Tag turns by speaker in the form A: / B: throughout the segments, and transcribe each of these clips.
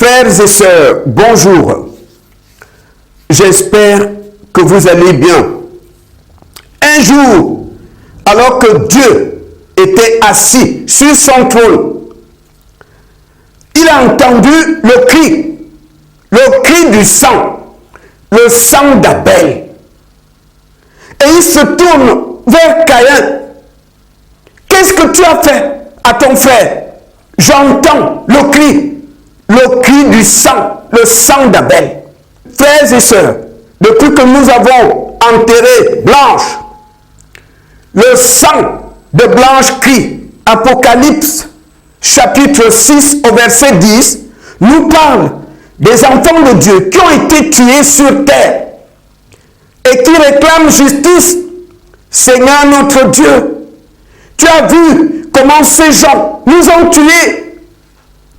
A: Frères et sœurs, bonjour. J'espère que vous allez bien. Un jour, alors que Dieu était assis sur son trône, il a entendu le cri du sang, le sang d'Abel. Et il se tourne vers Caïn. Qu'est-ce que tu as fait à ton frère? J'entends le cri du sang, le sang d'Abel. Frères et sœurs, depuis que nous avons enterré Blanche, le sang de Blanche crie. Apocalypse chapitre 6 au verset 10 nous parle des enfants de Dieu qui ont été tués sur terre et qui réclament justice. Seigneur notre Dieu, tu as vu comment ces gens nous ont tués.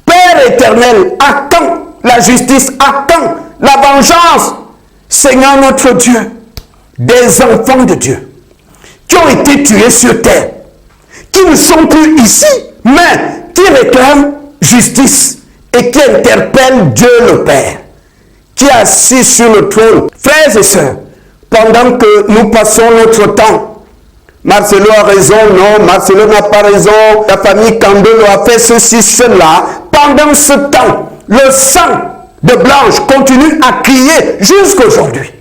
A: Père éternel, à quand la justice? À quand la vengeance? Seigneur notre Dieu, des enfants de Dieu qui ont été tués sur terre, qui ne sont plus ici, mais qui réclament justice et qui interpellent Dieu le Père, qui est assis sur le trône. Frères et sœurs, pendant que nous passons notre temps, Marcelo a raison, non, Marcelo n'a pas raison, la famille Candelo a fait ceci, cela. Pendant ce temps, le sang de Blanche continue à crier jusqu'à aujourd'hui.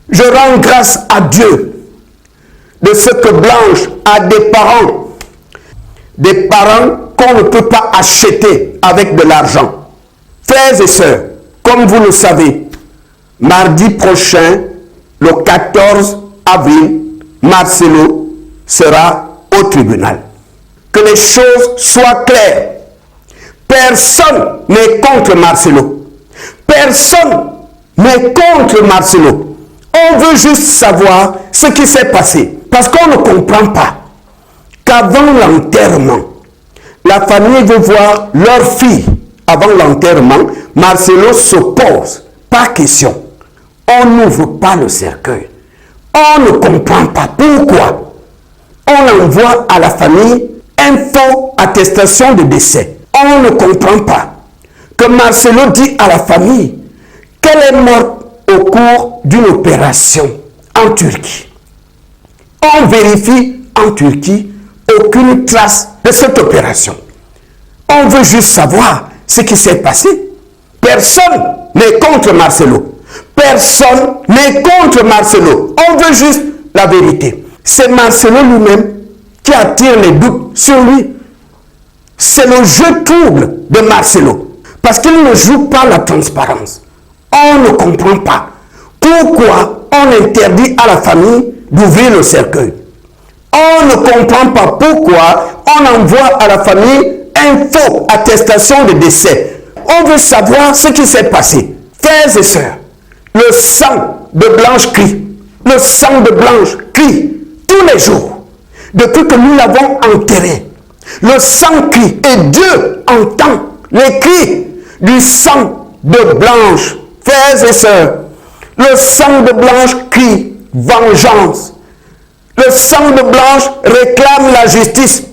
A: Je rends grâce à Dieu de ce que Blanche a des parents qu'on ne peut pas acheter avec de l'argent. Frères et sœurs, comme vous le savez, mardi prochain, le 14 avril, Marcelo sera au tribunal. Que les choses soient claires. Personne n'est contre Marcelo. Personne n'est contre Marcelo. On veut juste savoir ce qui s'est passé. Parce qu'on ne comprend pas qu'avant l'enterrement, la famille veut voir leur fille. Avant l'enterrement, Marcelo s'oppose. Pas question. On n'ouvre pas le cercueil. On ne comprend pas pourquoi. On envoie à la famille une fausse attestation de décès. On ne comprend pas que Marcelo dit à la famille qu'elle est morte au cours d'une opération en Turquie. On vérifie en Turquie aucune trace de cette opération. On veut juste savoir ce qui s'est passé. Personne n'est contre Marcelo. Personne n'est contre Marcelo. On veut juste la vérité. C'est Marcelo lui-même qui attire les doutes sur lui. C'est le jeu trouble de Marcelo. Parce qu'il ne joue pas la transparence. On ne comprend pas pourquoi on interdit à la famille d'ouvrir le cercueil. On ne comprend pas pourquoi on envoie à la famille une fausse attestation de décès. On veut savoir ce qui s'est passé. Frères et sœurs, le sang de Blanche crie. Le sang de Blanche crie tous les jours. Depuis que nous l'avons enterré, le sang crie et Dieu entend les cris du sang de Blanche. Frères et sœurs, le sang de Blanche crie vengeance. Le sang de Blanche réclame la justice.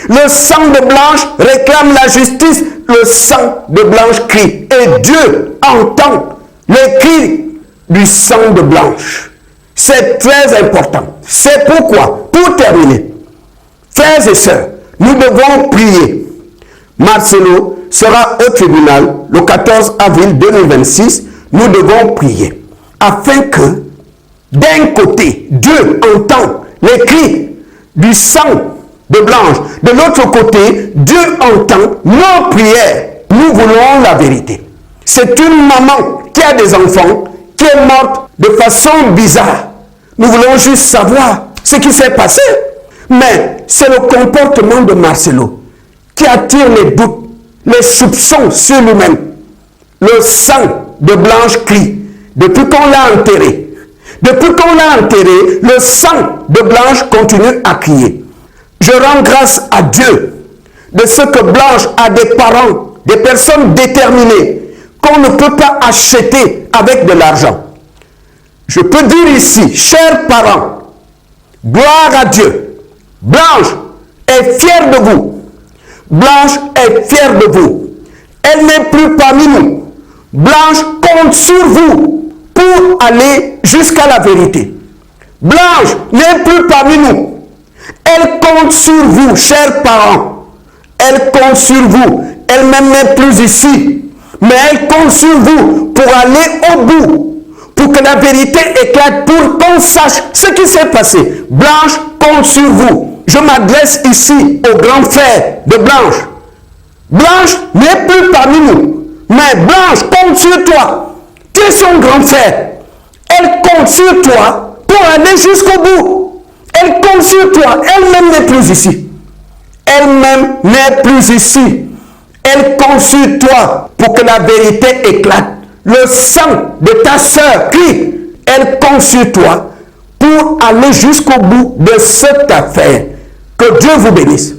A: Le sang de Blanche réclame la justice. Le sang de Blanche crie et Dieu entend les cris du sang de Blanche. C'est très important. C'est pourquoi, pour terminer, frères et sœurs, nous devons prier. Marcelo sera au tribunal le 14 avril 2026. Nous devons prier afin que, d'un côté, Dieu entend les cris du sang de Blanche. De l'autre côté, Dieu entend nos prières. Nous voulons la vérité. C'est une maman qui a des enfants qui est morte de façon bizarre. Nous voulons juste savoir ce qui s'est passé. Mais c'est le comportement de Marcelo qui attire les doutes, les soupçons sur lui-même. Le sang de Blanche crie. Depuis qu'on l'a enterré, le sang de Blanche continue à crier. Je rends grâce à Dieu de ce que Blanche a des parents, des personnes déterminées qu'on ne peut pas acheter avec de l'argent. Je peux dire ici, chers parents, gloire à Dieu. Blanche est fière de vous. Blanche est fière de vous. Elle n'est plus parmi nous. Blanche compte sur vous pour aller jusqu'à la vérité. Blanche n'est plus parmi nous. Elle compte sur vous, chers parents. Elle compte sur vous. Elle-même n'est plus ici. Mais elle compte sur vous pour aller au bout. Pour que la vérité éclate, pour qu'on sache ce qui s'est passé. Blanche compte sur vous. Je m'adresse ici au grand frère de Blanche. Blanche n'est plus parmi nous. Mais Blanche compte sur toi. Tu es son grand frère. Elle compte sur toi pour aller jusqu'au bout. Elle compte sur toi. Elle-même n'est plus ici. Elle-même n'est plus ici. Elle compte sur toi pour que la vérité éclate. Le sang de ta sœur crie. Elle compte sur toi pour aller jusqu'au bout de cette affaire. Que Dieu vous bénisse.